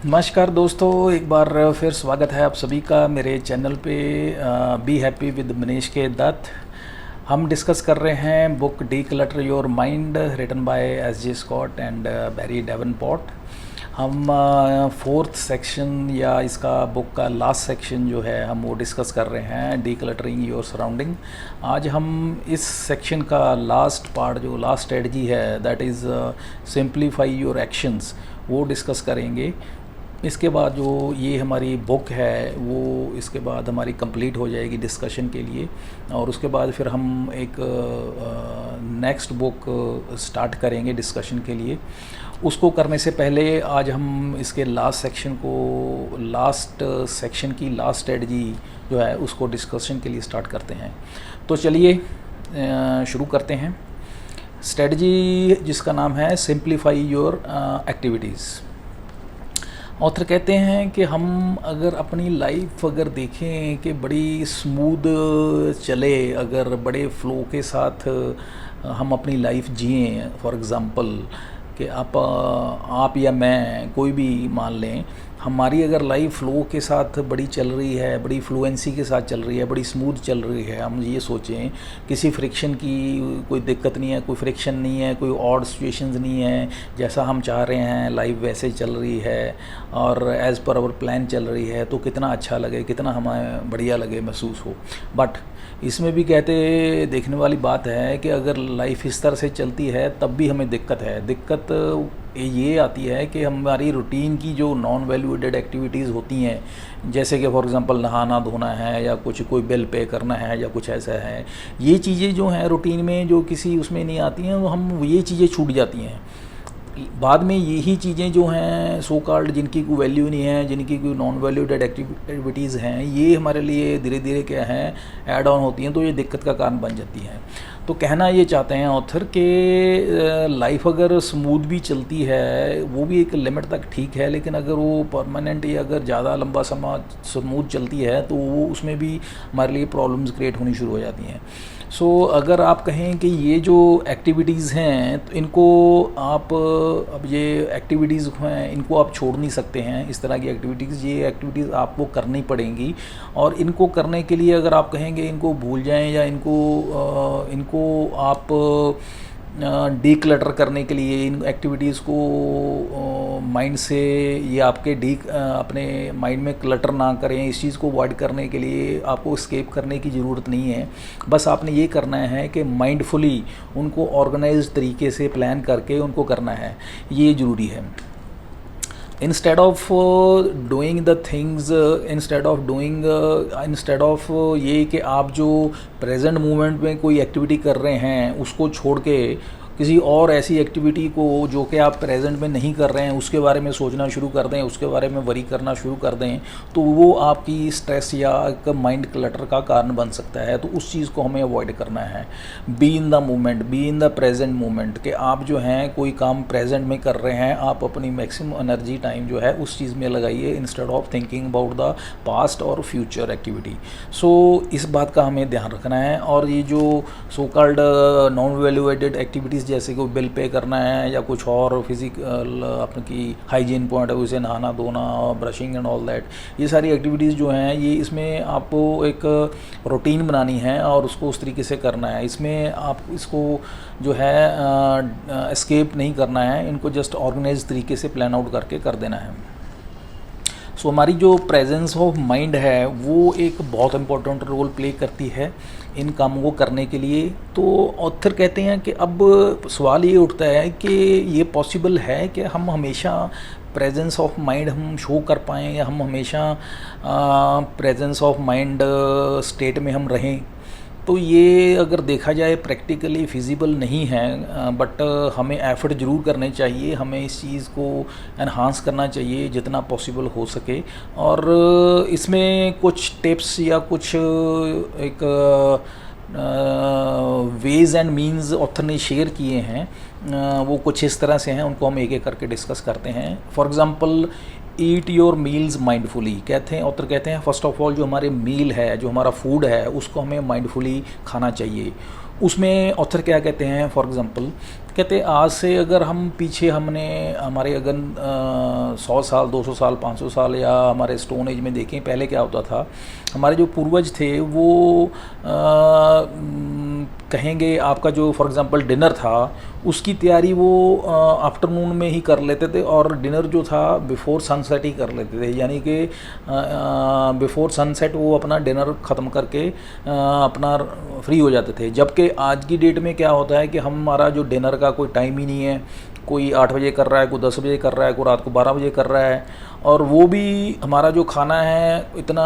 नमस्कार दोस्तों, एक बार फिर स्वागत है आप सभी का मेरे चैनल पे बी हैप्पी विद मनीष के दत्त। हम डिस्कस कर रहे हैं book declutter your mind written by S J Scott and Barry Davenport. हम फोर्थ सेक्शन या इसका बुक का लास्ट सेक्शन जो है हम वो डिस्कस कर रहे हैं, डी क्लटरिंग योर सराउंडिंग। आज हम इस सेक्शन का लास्ट पार्ट जो लास्ट स्ट्रेटजी है that is simplify your actions वो डिस्कस करेंगे। इसके बाद जो ये हमारी बुक है वो इसके बाद हमारी कंप्लीट हो जाएगी डिस्कशन के लिए, और उसके बाद फिर हम एक नेक्स्ट बुक स्टार्ट करेंगे डिस्कशन के लिए। उसको करने से पहले आज हम इसके लास्ट सेक्शन की लास्ट स्ट्रेटजी जो है उसको डिस्कशन के लिए स्टार्ट करते हैं। तो चलिए शुरू करते हैं। स्ट्रेटजी जिसका नाम है सिंप्लीफाई योर एक्टिविटीज़। ऑथर कहते हैं कि हम अगर अपनी लाइफ अगर देखें कि बड़ी स्मूथ चले, अगर बड़े फ्लो के साथ हम अपनी लाइफ जिएं, फॉर एग्ज़ाम्पल कि आप या मैं कोई भी मान लें, हमारी अगर लाइफ फ्लो के साथ बड़ी चल रही है, बड़ी फ्लुएंसी के साथ चल रही है, बड़ी स्मूथ चल रही है, हम ये सोचें किसी फ्रिक्शन की कोई दिक्कत नहीं है, कोई फ्रिक्शन नहीं है, कोई ऑड सिचुएशंस नहीं है, जैसा हम चाह रहे हैं लाइफ वैसे चल रही है और एज़ पर आवर प्लान चल रही है, तो कितना अच्छा लगे, कितना हमें बढ़िया लगे, महसूस हो। बट इसमें भी कहते देखने वाली बात है कि अगर लाइफ इस तरह से चलती है तब भी हमें दिक्कत है। दिक्कत ये आती है कि हमारी रूटीन की जो नॉन वैल्यू एडेड एक्टिविटीज़ होती हैं, जैसे कि फॉर एग्जांपल नहाना धोना है या कुछ कोई बिल पे करना है या कुछ ऐसा है, ये चीज़ें जो हैं रूटीन में जो किसी उसमें नहीं आती हैं, तो हम ये चीज़ें छूट जाती हैं। बाद में यही चीज़ें जो हैं सो कॉल्ड जिनकी कोई वैल्यू नहीं है, जिनकी कोई नॉन वैल्यूडेड एक्टिविटीज़ हैं, ये हमारे लिए धीरे धीरे क्या है ऐड ऑन होती हैं, तो ये दिक्कत का कारण बन जाती हैं। तो कहना ये चाहते हैं ऑथर कि लाइफ अगर स्मूथ भी चलती है वो भी एक लिमिट तक ठीक है, लेकिन अगर वो परमानेंट या अगर ज़्यादा लंबा समय स्मूथ चलती है तो वो उसमें भी हमारे लिए प्रॉब्लम्स क्रिएट होनी शुरू हो जाती हैं। सो अगर आप कहें कि ये जो एक्टिविटीज़ हैं तो इनको आप अब ये एक्टिविटीज़ हैं इनको आप छोड़ नहीं सकते हैं। इस तरह की एक्टिविटीज़, ये एक्टिविटीज़ आपको करनी पड़ेंगी, और इनको करने के लिए अगर आप कहेंगे इनको भूल जाएं या इनको आप डी क्लटर करने के लिए इन एक्टिविटीज़ को माइंड से ये आपके अपने माइंड में क्लटर ना करें, इस चीज़ को अवॉइड करने के लिए आपको एस्केप करने की ज़रूरत नहीं है। बस आपने ये करना है कि माइंडफुली उनको ऑर्गेनाइज्ड तरीके से प्लान करके उनको करना है, ये ज़रूरी है। Instead of doing the things, instead of ये कि आप जो प्रेजेंट मोमेंट में कोई एक्टिविटी कर रहे हैं उसको छोड़ के किसी और ऐसी एक्टिविटी को जो कि आप प्रेजेंट में नहीं कर रहे हैं उसके बारे में सोचना शुरू कर दें, उसके बारे में वरी करना शुरू कर दें, तो वो आपकी स्ट्रेस या एक माइंड क्लटर का कारण बन सकता है। तो उस चीज़ को हमें अवॉइड करना है। Be in the moment, be in the present moment, कि आप जो हैं कोई काम प्रेजेंट में कर रहे हैं, आप अपनी मैक्सिमम एनर्जी टाइम जो है उस चीज़ में लगाइए instead of thinking about the past और फ्यूचर एक्टिविटी। सो इस बात का हमें ध्यान रखना है। और ये जो so called non valuated activities जैसे कोई बिल पे करना है या कुछ और फिजिकल अपनी हाइजीन पॉइंट है, उसे नहाना धोना, ब्रशिंग एंड ऑल दैट, ये सारी एक्टिविटीज़ जो हैं ये इसमें आपको एक रूटीन बनानी है और उसको उस तरीके से करना है। इसमें आप इसको जो है एस्केप नहीं करना है, इनको जस्ट ऑर्गेनाइज तरीके से प्लान आउट करके कर देना है। सो हमारी जो प्रेजेंस ऑफ माइंड है वो एक बहुत इम्पोर्टेंट रोल प्ले करती है इन कामों को करने के लिए। तो ऑथर कहते हैं कि अब सवाल ये उठता है कि ये पॉसिबल है कि हम हमेशा प्रेजेंस ऑफ माइंड हम शो कर पाएँ, या हम हमेशा प्रेजेंस ऑफ माइंड स्टेट में हम रहें। तो ये अगर देखा जाए प्रैक्टिकली फिजिबल नहीं है, बट हमें एफर्ट ज़रूर करने चाहिए, हमें इस चीज़ को एनहांस करना चाहिए जितना पॉसिबल हो सके। और इसमें कुछ टिप्स या कुछ एक वेज एंड मीन्स ऑथर ने शेयर किए हैं, वो कुछ इस तरह से हैं, उनको हम एक एक करके डिस्कस करते हैं। For example eat your meals mindfully, कहते हैं ऑथर कहते हैं फर्स्ट ऑफ ऑल जो हमारे मील है, जो हमारा फूड है, उसको हमें माइंडफुली खाना चाहिए। उसमें ऑथर क्या कहते हैं, फॉर एग्जांपल कहते हैं आज से अगर हम पीछे हमने हमारे अगर 100 साल 200 साल 500 साल या हमारे स्टोन एज में देखें, पहले क्या होता था, हमारे जो पूर्वज थे वो कहेंगे आपका जो फॉर एग्जांपल डिनर था उसकी तैयारी वो आफ्टरनून में ही कर लेते थे, और डिनर जो था बिफोर सनसेट ही कर लेते थे, यानी कि बिफोर सनसेट वो अपना डिनर ख़त्म करके अपना फ्री हो जाते थे। जबकि आज की डेट में क्या होता है कि हमारा जो डिनर का कोई टाइम ही नहीं है, कोई 8 बजे कर रहा है, कोई 10 बजे कर रहा है, कोई रात को 12 बजे कर रहा है, और वो भी हमारा जो खाना है इतना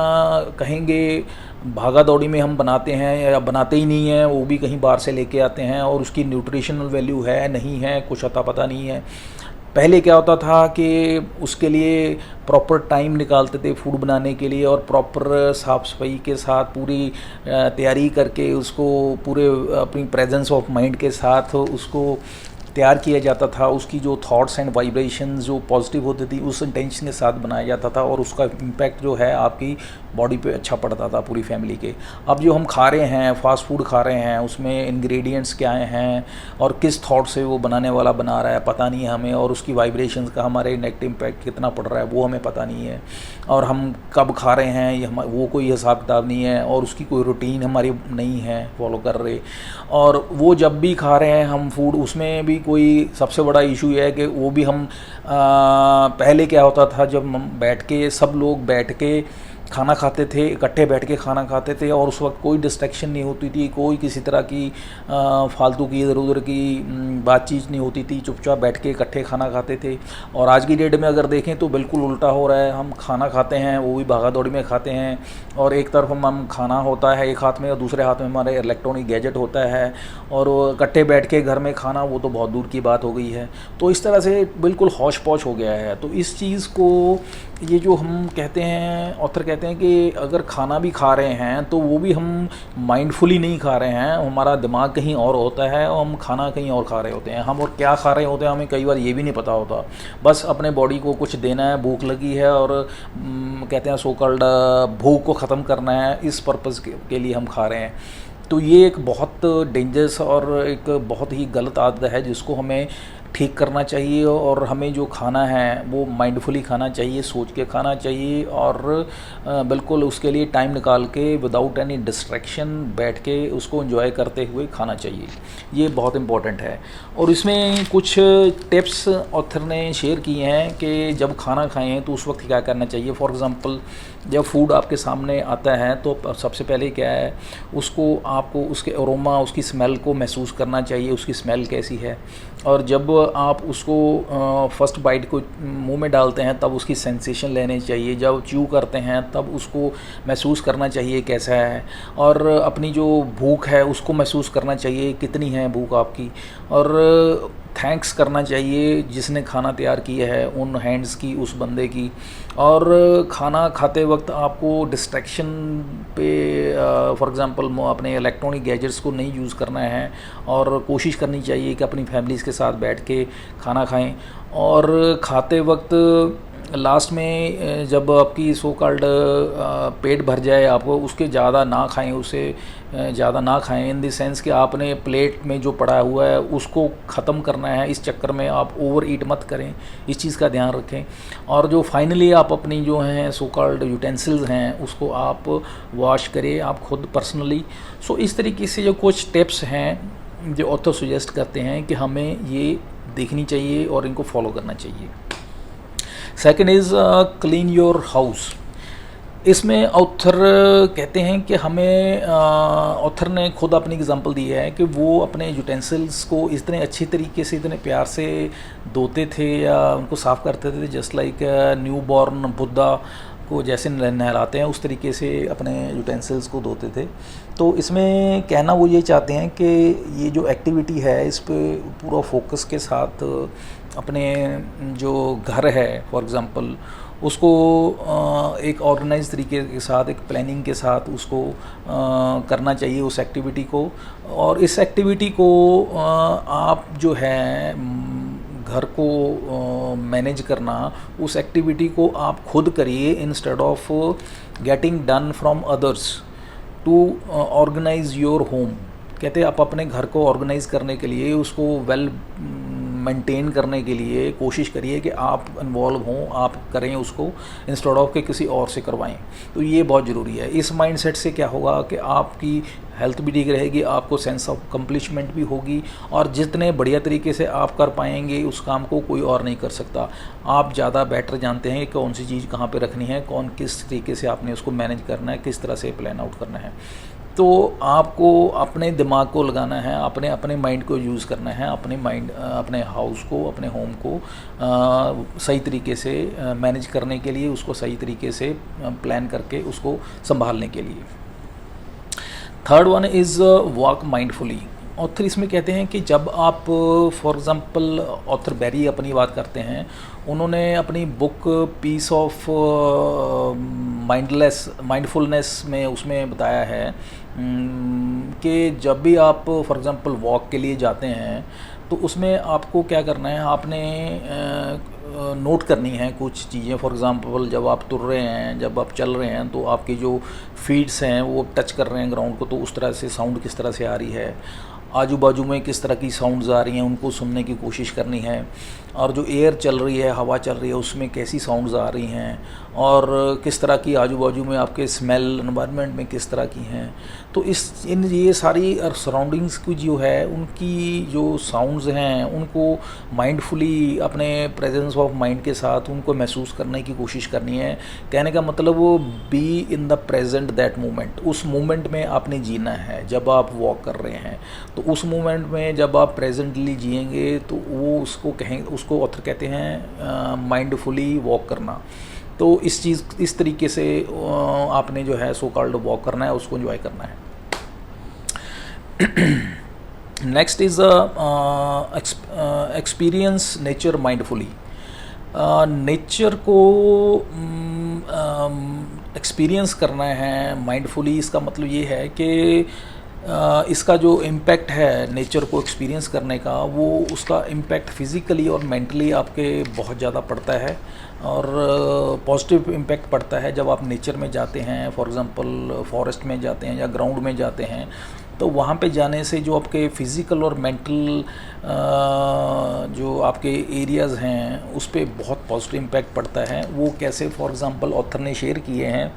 कहेंगे भागा दौड़ी में हम बनाते हैं या बनाते ही नहीं हैं, वो भी कहीं बाहर से लेके आते हैं, और उसकी न्यूट्रिशनल वैल्यू है नहीं है कुछ अता पता नहीं है। पहले क्या होता था कि उसके लिए प्रॉपर टाइम निकालते थे फूड बनाने के लिए, और प्रॉपर साफ़ सफाई के साथ पूरी तैयारी करके उसको पूरे अपनी प्रेजेंस ऑफ माइंड के साथ उसको तैयार किया जाता था। उसकी जो थॉट्स एंड वाइब्रेशंस जो पॉजिटिव होती थी उस इंटेंशन के साथ बनाया जाता था, और उसका इम्पैक्ट जो है आपकी बॉडी पे अच्छा पड़ता था पूरी फैमिली के। अब जो हम खा रहे हैं, फास्ट फूड खा रहे हैं, उसमें इंग्रेडिएंट्स क्या हैं और किस थॉट से वो बनाने वाला बना रहा है पता नहीं है हमें, और उसकी वाइब्रेशंस का हमारे नेगेटिव इम्पैक्ट कितना पड़ रहा है वो हमें पता नहीं है, और हम कब खा रहे हैं ये वो कोई हिसाब किताब नहीं है, और उसकी कोई रूटीन हमारी नहीं है फॉलो कर रहे। और वो जब भी खा रहे हैं हम फूड, उसमें भी कोई सबसे बड़ा इशू ये है कि वो भी हम पहले क्या होता था जब हम बैठ के सब लोग बैठ के खाना खाते थे, इकट्ठे बैठ के खाना खाते थे, और उस वक्त कोई डिस्ट्रैक्शन नहीं होती थी, कोई किसी तरह की फालतू की इधर उधर की बातचीत नहीं होती थी, चुपचाप बैठ के इकट्ठे खाना खाते थे। और आज की डेट में अगर देखें तो बिल्कुल उल्टा हो रहा है, हम खाना खाते हैं वो भी भागा दौड़ी में खाते हैं, और एक तरफ हम खाना होता है एक हाथ में और दूसरे हाथ में हमारे इलेक्ट्रॉनिक गैजेट होता है, और इकट्ठे बैठ के घर में खाना वो तो बहुत दूर की बात हो गई है। तो इस तरह से बिल्कुल हौश पौश हो गया है। तो इस चीज़ को ये जो हम कहते हैं, ऑथर कहते हैं कि अगर खाना भी खा रहे हैं तो वो भी हम माइंडफुली नहीं खा रहे हैं, हमारा दिमाग कहीं और होता है और हम खाना कहीं और खा रहे होते हैं। हम और क्या खा रहे होते हैं हमें कई बार ये भी नहीं पता होता, बस अपने बॉडी को कुछ देना है, भूख लगी है और कहते हैं सो कॉल्ड भूख को ख़त्म करना है, इस पर्पज़ के लिए हम खा रहे हैं। तो ये एक बहुत डेंजरस और एक बहुत ही गलत आदत है जिसको हमें ठीक करना चाहिए, और हमें जो खाना है वो माइंडफुली खाना चाहिए, सोच के खाना चाहिए, और बिल्कुल उसके लिए टाइम निकाल के विदाउट एनी डिस्ट्रैक्शन बैठ के उसको एंजॉय करते हुए खाना चाहिए। ये बहुत इम्पोर्टेंट है। और इसमें कुछ टिप्स ऑथर ने शेयर किए हैं कि जब खाना खाएं तो उस वक्त क्या करना चाहिए। फॉर एग्ज़ाम्पल जब फूड आपके सामने आता है तो सबसे पहले क्या है, उसको आपको उसके अरोमा, उसकी स्मेल को महसूस करना चाहिए, उसकी स्मेल कैसी है। और जब आप उसको फर्स्ट बाइट को मुंह में डालते हैं तब उसकी सेंसेशन लेनी चाहिए, जब च्यू करते हैं तब उसको महसूस करना चाहिए कैसा है, और अपनी जो भूख है उसको महसूस करना चाहिए कितनी है भूख आपकी, और थैंक्स करना चाहिए जिसने खाना तैयार किया है उन हैंड्स की, उस बंदे की। और खाना खाते वक्त आपको डिस्ट्रैक्शन पे फॉर एग्ज़ाम्पल अपने इलेक्ट्रॉनिक गैजेट्स को नहीं यूज़ करना है, और कोशिश करनी चाहिए कि अपनी फैमिलीज़ के साथ बैठ के खाना खाएं। और खाते वक्त लास्ट में जब आपकी सो कॉल्ड पेट भर जाए आपको, उसके ज़्यादा ना खाएं, उसे ज़्यादा ना खाएं इन द सेंस कि आपने प्लेट में जो पड़ा हुआ है उसको ख़त्म करना है, इस चक्कर में आप ओवर ईट मत करें, इस चीज़ का ध्यान रखें। और जो फाइनली आप अपनी जो हैं सो कॉल्ड यूटेंसिल्स हैं उसको आप वॉश करें आप खुद पर्सनली। सो इस तरीके से जो कुछ टिप्स हैं जो ऑथर सजेस्ट करते हैं कि हमें ये देखनी चाहिए और इनको फॉलो करना चाहिए। Second is clean your house. इसमें ऑथर कहते हैं कि हमें ऑथर ने खुद अपनी एग्जांपल दी है कि वो अपने यूटेंसिल्स को इतने अच्छी तरीके से, इतने प्यार से धोते थे या उनको साफ़ करते थे, just like new born Buddha को जैसे नहलाते हैं उस तरीके से अपने यूटेंसिल्स को धोते थे। तो इसमें कहना वो ये चाहते हैं कि ये जो एक्टिविटी है इस पे पूरा फोकस के साथ अपने जो घर है फॉर एग्ज़ाम्पल उसको एक ऑर्गेनाइज तरीके के साथ, एक प्लानिंग के साथ उसको करना चाहिए उस एक्टिविटी को। और इस एक्टिविटी को आप जो है घर को मैनेज करना, उस एक्टिविटी को आप खुद करिए instead of getting done from others to organize your home. कहते हैं आप अपने घर को ऑर्गेनाइज़ करने के लिए, उसको वेल मेंटेन करने के लिए कोशिश करिए कि आप इन्वॉल्व हों, आप करें उसको, इंस्टेड ऑफ के किसी और से करवाएं। तो ये बहुत ज़रूरी है। इस माइंडसेट से क्या होगा कि आपकी हेल्थ भी ठीक रहेगी, आपको सेंस ऑफ कंप्लीशमेंट भी होगी, और जितने बढ़िया तरीके से आप कर पाएंगे उस काम को कोई और नहीं कर सकता। आप ज़्यादा बेटर जानते हैं कि कौन सी चीज़ कहाँ पे रखनी है, कौन किस तरीके से आपने उसको मैनेज करना है, किस तरह से प्लान आउट करना है। तो आपको अपने दिमाग को लगाना है, अपने अपने माइंड को यूज़ करना है, अपने माइंड अपने हाउस को, अपने होम को सही तरीके से मैनेज करने के लिए, उसको सही तरीके से प्लान करके उसको संभालने के लिए। Third one is walk mindfully. Author इसमें कहते हैं कि जब आप फॉर एग्ज़ाम्पल ऑथर बैरी अपनी बात करते हैं, उन्होंने अपनी बुक पीस ऑफ माइंडफुलनेस में उसमें बताया है कि जब भी आप फॉर एग्ज़ाम्पल वॉक के लिए जाते हैं तो उसमें आपको क्या करना है, आपने नोट करनी है कुछ चीज़ें। फॉर एग्ज़ाम्पल जब आप तुर रहे हैं, जब आप चल रहे हैं, तो आपकी जो फीट्स हैं वो टच कर रहे हैं ग्राउंड को, तो उस तरह से साउंड किस तरह से आ रही है, आजू बाजू में किस तरह की साउंड्स आ रही हैं उनको सुनने की कोशिश करनी है, और जो एयर चल रही है, हवा चल रही है, उसमें कैसी साउंड्स आ रही हैं, और किस तरह की आजू बाजू में आपके स्मेल एनवायरनमेंट में किस तरह की हैं। तो ये सारी सराउंडिंग्स की जो है उनकी जो साउंड्स हैं उनको माइंडफुली अपने प्रेजेंस ऑफ माइंड के साथ उनको महसूस करने की कोशिश करनी है। कहने का मतलब वो be in the present that moment, उस मोमेंट में आपने जीना है। जब आप वॉक कर रहे हैं तो उस मोमेंट में जब आप प्रेजेंटली जिएंगे तो वो उसको ऑथर कहते हैं माइंडफुली वॉक करना। तो इस तरीके से आपने जो है सो कॉल्ड वॉक करना है, उसको एंजॉय करना है। Next is experience nature mindfully. Nature को एक्सपीरियंस करना है माइंडफुली। इसका मतलब ये है कि इसका जो इम्पैक्ट है नेचर को एक्सपीरियंस करने का, वो उसका इम्पैक्ट फिज़िकली और मेंटली आपके बहुत ज़्यादा पड़ता है, और पॉजिटिव इम्पैक्ट पड़ता है जब आप नेचर में जाते हैं। फॉर एग्ज़ाम्पल फॉरेस्ट में जाते हैं या ग्राउंड में जाते हैं, तो वहाँ पे जाने से जो आपके फ़िज़िकल और मेंटल जो आपके एरियाज़ हैं उस पर बहुत पॉजिटिव इम्पैक्ट पड़ता है। वो कैसे, फॉर एग्ज़ाम्पल ऑथर ने शेयर किए हैं।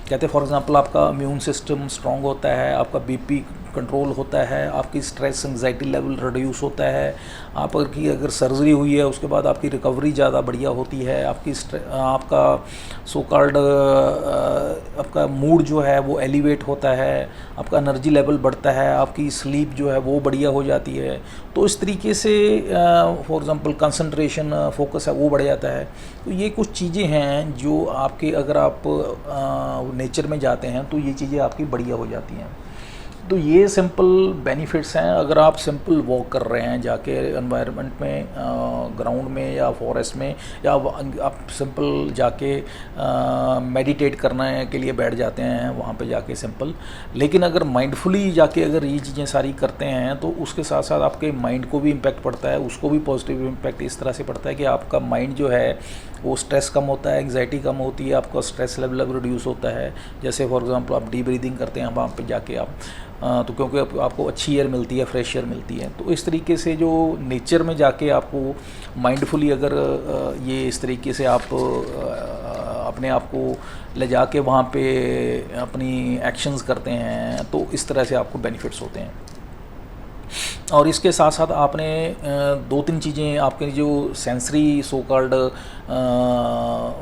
कहते हैं फॉर एग्ज़ाम्पल आपका इम्यून सिस्टम स्ट्रॉन्ग होता है, आपका बीपी कंट्रोल होता है, आपकी स्ट्रेस एंग्जाइटी लेवल रिड्यूस होता है, आपकी अगर सर्जरी हुई है उसके बाद आपकी रिकवरी ज़्यादा बढ़िया होती है, आपका सो कॉल्ड आपका मूड जो है वो एलिवेट होता है, आपका एनर्जी लेवल बढ़ता है, आपकी स्लीप जो है वो बढ़िया हो जाती है। तो इस तरीके से फॉर एग्ज़ाम्पल कंसंट्रेशन फोकस है वो बढ़ जाता है। तो ये कुछ चीज़ें हैं जो आपके, अगर आप नेचर में जाते हैं तो ये चीज़ें आपकी बढ़िया हो जाती हैं। तो ये सिंपल बेनिफिट्स हैं। अगर आप सिंपल वॉक कर रहे हैं जाके एनवायरनमेंट में, ग्राउंड में या फॉरेस्ट में, या आप सिंपल जाके मेडिटेट करने के लिए बैठ जाते हैं वहाँ पे जाके सिंपल, लेकिन अगर माइंडफुली जाके अगर ये चीज़ें सारी करते हैं तो उसके साथ साथ आपके माइंड को भी इम्पैक्ट पड़ता है, उसको भी पॉजिटिव इम्पैक्ट इस तरह से पड़ता है कि आपका माइंड जो है वो स्ट्रेस कम होता है, एंग्जाइटी कम होती है, आपका स्ट्रेस लेवल रिड्यूस होता है। जैसे फॉर एग्ज़ाम्पल आप डीप ब्रीदिंग करते हैं वहाँ पे जाके आप तो क्योंकि आपको अच्छी एयर मिलती है, फ्रेश एयर मिलती है। तो इस तरीके से जो नेचर में जाके आपको माइंडफुली अगर ये इस तरीके से आप अपने आप को ले जाके वहाँ पे अपनी एक्शंस करते हैं तो इस तरह से आपको बेनिफिट्स होते हैं। और इसके साथ साथ आपने दो तीन चीज़ें आपके जो सेंसरी सो कॉल्ड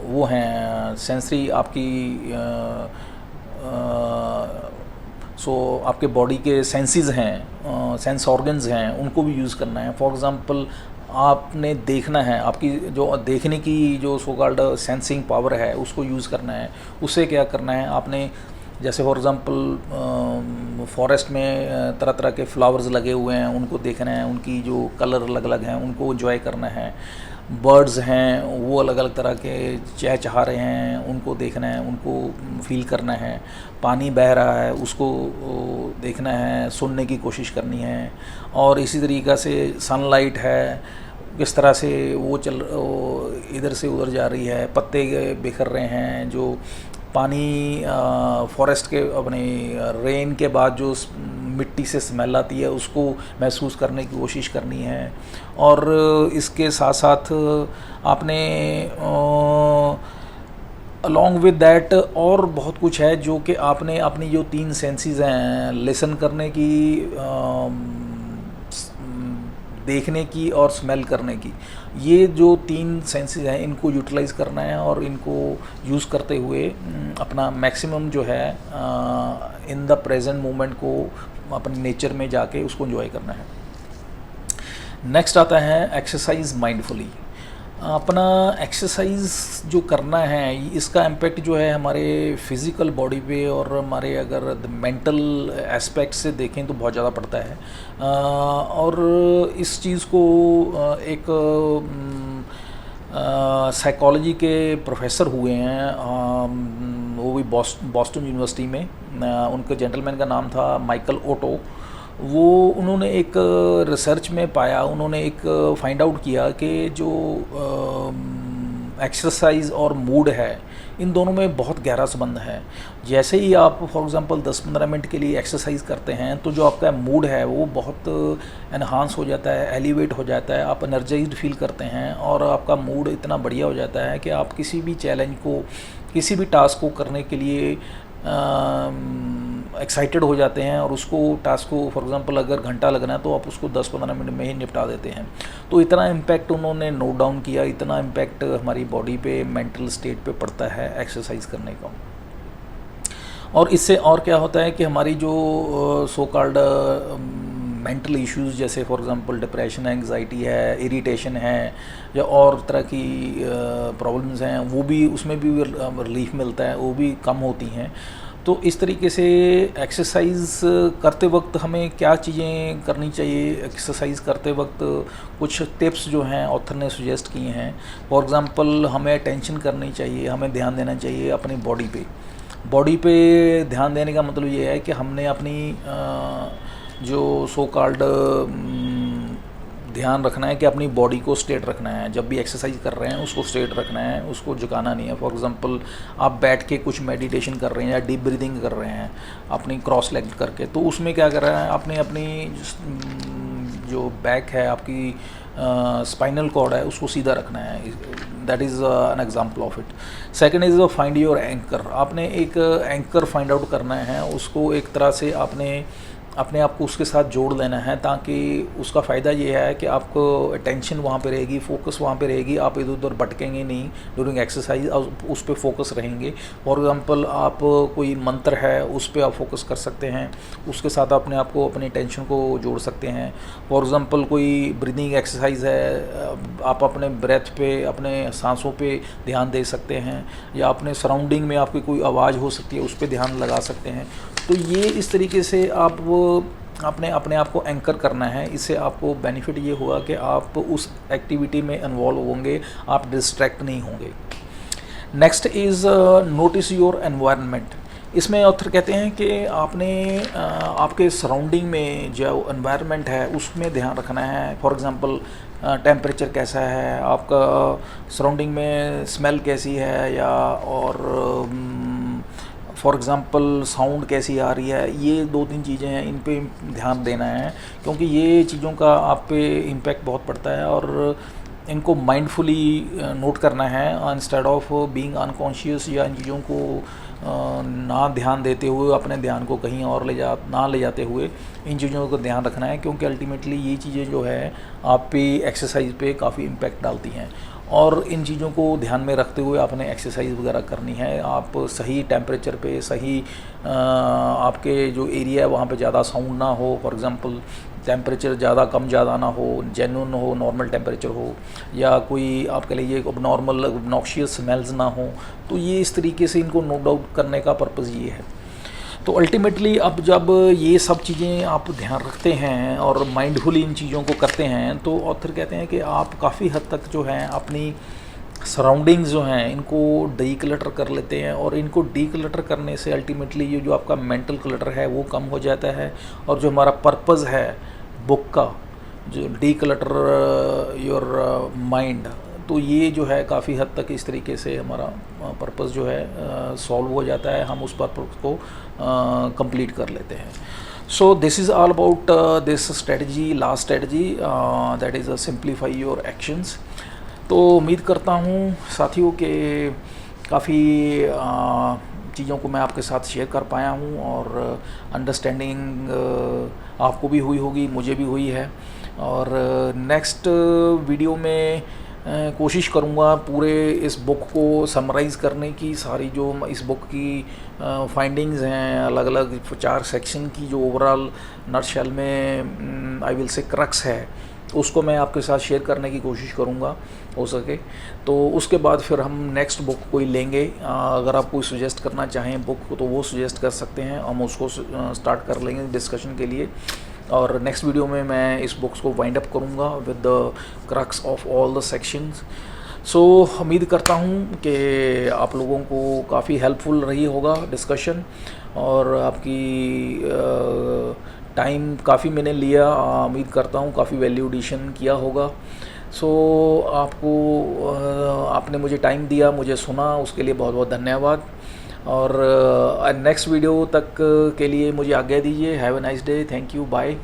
वो हैं, सेंसरी आपकी आपके बॉडी के सेंसेस हैं, सेंस ऑर्गन्स हैं, उनको भी यूज़ करना है। फॉर एग्ज़ाम्पल आपने देखना है, आपकी जो देखने की जो सो कॉल्ड सेंसिंग पावर है उसको यूज़ करना है। उससे क्या करना है आपने, जैसे फॉर एग्ज़ाम्पल फॉरेस्ट में तरह तरह के फ्लावर्स लगे हुए हैं, उनको देखना है, उनकी जो कलर अलग अलग हैं उनको एंजॉय करना है। बर्ड्स हैं वो अलग अलग तरह के चहचहा रहे हैं, उनको देखना है, उनको फील करना है। पानी बह रहा है उसको देखना है, सुनने की कोशिश करनी है। और इसी तरीक़ा से सनलाइट है, किस तरह से वो इधर से उधर जा रही है, पत्ते बिखर रहे हैं, जो पानी फॉरेस्ट के अपने रेन के बाद जो मिट्टी से स्मेल आती है उसको महसूस करने की कोशिश करनी है। और इसके साथ साथ आपने अलॉन्ग विद दैट और बहुत कुछ है जो कि आपने अपनी जो 3 सेंसेस हैं, लिसन करने की, देखने की और स्मेल करने की, ये जो 3 सेंसेस हैं इनको यूटिलाइज करना है और इनको यूज़ करते हुए अपना मैक्सिमम जो है इन द प्रेजेंट मोमेंट को अपने नेचर में जाके उसको एंजॉय करना है। नेक्स्ट आता है एक्सरसाइज माइंडफुली। अपना एक्सरसाइज जो करना है इसका इम्पेक्ट जो है हमारे फिज़िकल बॉडी पे और हमारे अगर मेंटल एस्पेक्ट से देखें तो बहुत ज़्यादा पड़ता है। और इस चीज़ को एक साइकोलॉजी के प्रोफेसर हुए हैं, वो भी बॉस्टन यूनिवर्सिटी में, उनके जेंटलमैन का नाम था माइकल ओटो। वो उन्होंने एक रिसर्च में पाया, उन्होंने एक फाइंड आउट किया कि जो एक्सरसाइज और मूड है इन दोनों में बहुत गहरा संबंध है। जैसे ही आप फॉर एग्जांपल 10-15 मिनट के लिए एक्सरसाइज करते हैं तो जो आपका मूड है वो बहुत एनहांस हो जाता है, एलिवेट हो जाता है, आप एनर्जाइज्ड फील करते हैं और आपका मूड इतना बढ़िया हो जाता है कि आप किसी भी चैलेंज को, किसी भी टास्क को करने के लिए एक्साइटेड हो जाते हैं और उसको टास्क को फॉर एग्जांपल अगर घंटा लगना है तो आप उसको 10-15 मिनट में ही निपटा देते हैं। तो इतना इम्पैक्ट उन्होंने नोट डाउन किया, इतना इम्पैक्ट हमारी बॉडी पे, मेंटल स्टेट पे पड़ता है एक्सरसाइज करने का। और इससे और क्या होता है कि हमारी जो सो कॉल्ड मेंटल इश्यूज़ जैसे फॉर एग्जांपल डिप्रेशन है, एंग्जाइटी है, इरिटेशन है या और तरह की प्रॉब्लम्स हैं, वो भी उसमें भी रिलीफ मिलता है, वो भी कम होती हैं। तो इस तरीके से एक्सरसाइज करते वक्त हमें क्या चीज़ें करनी चाहिए, एक्सरसाइज करते वक्त कुछ टिप्स जो हैं ऑथर ने सुजेस्ट किए हैं। फॉर एग्जांपल हमें अटेंशन करनी चाहिए, हमें ध्यान देना चाहिए अपनी बॉडी पे ध्यान देने का मतलब ये है कि हमने अपनी जो सो कॉल्ड ध्यान रखना है कि अपनी बॉडी को स्ट्रेट रखना है। जब भी एक्सरसाइज कर रहे हैं उसको स्ट्रेट रखना है, उसको झुकाना नहीं है। फॉर एग्जांपल आप बैठ के कुछ मेडिटेशन कर रहे हैं या डीप ब्रीदिंग कर रहे हैं अपनी क्रॉस लेग करके, तो उसमें क्या कर रहे हैं, आपने अपनी जो बैक है, आपकी स्पाइनल कॉर्ड है, उसको सीधा रखना है। That is an example of it. Second is find your anchor. आपने एक एंकर फाइंड आउट करना है, उसको एक तरह से आपने अपने आप को उसके साथ जोड़ लेना है, ताकि उसका फ़ायदा ये है कि आपको अटेंशन वहाँ पे रहेगी, फोकस वहाँ पे रहेगी, आप इधर उधर भटकेंगे नहीं ड्यूरिंग एक्सरसाइज, उस पर फोकस रहेंगे। फॉर एग्जांपल आप कोई मंत्र है उस पर आप फोकस कर सकते हैं, उसके साथ अपने आप को, अपनी टेंशन को जोड़ सकते हैं। फॉर एग्जांपल कोई ब्रीदिंग एक्सरसाइज है, आप अपने ब्रेथ पे, अपने सांसों पे ध्यान दे सकते हैं, या अपने सराउंडिंग में आपकी कोई आवाज़ हो सकती है उस पर ध्यान लगा सकते हैं। तो ये इस तरीके से आप अपने आप को एंकर करना है। इससे आपको बेनिफिट ये होगा कि आप उस एक्टिविटी में इन्वॉल्व होंगे, आप डिस्ट्रैक्ट नहीं होंगे। Next is notice your environment. इसमें ऑथर कहते हैं कि आपने आपके सराउंडिंग में जो एनवायरनमेंट है उसमें ध्यान रखना है। फॉर एग्जांपल टेम्परेचर कैसा है, आपका सराउंडिंग में स्मेल कैसी है, या और फॉर एग्ज़ाम्पल साउंड कैसी आ रही है। ये 2-3 चीज़ें हैं, इन पे ध्यान देना है, क्योंकि ये चीज़ों का आप पे इम्पैक्ट बहुत पड़ता है और इनको माइंडफुली नोट करना है इंस्टेड ऑफ बीइंग अनकॉन्शियस, या इन चीज़ों को ना ध्यान देते हुए, अपने ध्यान को कहीं और ले जाते हुए इन चीज़ों को ध्यान रखना है, क्योंकि अल्टीमेटली ये चीज़ें जो है आप पे एक्सरसाइज पे काफ़ी इम्पैक्ट डालती हैं। और इन चीज़ों को ध्यान में रखते हुए आपने एक्सरसाइज वगैरह करनी है। आप सही टेम्परेचर पे, सही आपके जो एरिया है वहाँ पे ज़्यादा साउंड ना हो, फॉर एग्जांपल टेम्परेचर ज़्यादा कम ज़्यादा ना हो, जेन्युइन हो, नॉर्मल टेम्परेचर हो, या कोई आपके लिए नॉर्मल ऑब्नॉक्शियस स्मेल्स ना हो। तो ये इस तरीके से इनको नोट आउट करने का पर्पज़ ये है। तो अल्टीमेटली अब जब ये सब चीज़ें आप ध्यान रखते हैं और माइंडफुली इन चीज़ों को करते हैं, तो ऑथर कहते हैं कि आप काफ़ी हद तक जो है अपनी सराउंडिंग्स जो हैं इनको डीक्लटर कर लेते हैं, और इनको डीक्लटर करने से अल्टीमेटली ये जो आपका मेंटल क्लटर है वो कम हो जाता है। और जो हमारा पर्पज़ है बुक का, जो डीक्लटर योर माइंड, तो ये जो है काफ़ी हद तक इस तरीके से हमारा पर्पज़ जो है सॉल्व हो जाता है, हम उस पर्पज़ को कंप्लीट कर लेते हैं। So this is all about this strategy, last strategy, that is simplify your actions. तो उम्मीद करता हूँ साथियों के काफ़ी चीज़ों को मैं आपके साथ शेयर कर पाया हूँ और अंडरस्टैंडिंग आपको भी हुई होगी, मुझे भी हुई है। और नेक्स्ट वीडियो में कोशिश करूँगा पूरे इस बुक को समराइज़ करने की, सारी जो इस बुक की फाइंडिंग्स हैं, अलग अलग 4 सेक्शन की जो ओवरऑल नटशेल में आई विल से क्रक्स है, उसको मैं आपके साथ शेयर करने की कोशिश करूँगा हो सके। तो उसके बाद फिर हम नेक्स्ट बुक कोई लेंगे। अगर आप कोई सजेस्ट करना चाहें बुक तो वो सजेस्ट कर सकते हैं, हम उसको स्टार्ट कर लेंगे डिस्कशन के लिए। और नेक्स्ट वीडियो में मैं इस बुक्स को वाइंड अप करूँगा with the crux of all the sections. So उम्मीद करता हूँ कि आप लोगों को काफ़ी हेल्पफुल रही होगा डिस्कशन, और आपकी टाइम काफ़ी मैंने लिया, उम्मीद करता हूँ काफ़ी वैल्यू एडिशन किया होगा। सो आपने मुझे टाइम दिया, मुझे सुना, उसके लिए बहुत बहुत धन्यवाद। और नेक्स्ट वीडियो तक के लिए मुझे आज्ञा दीजिए। Have a nice day, thank you, bye.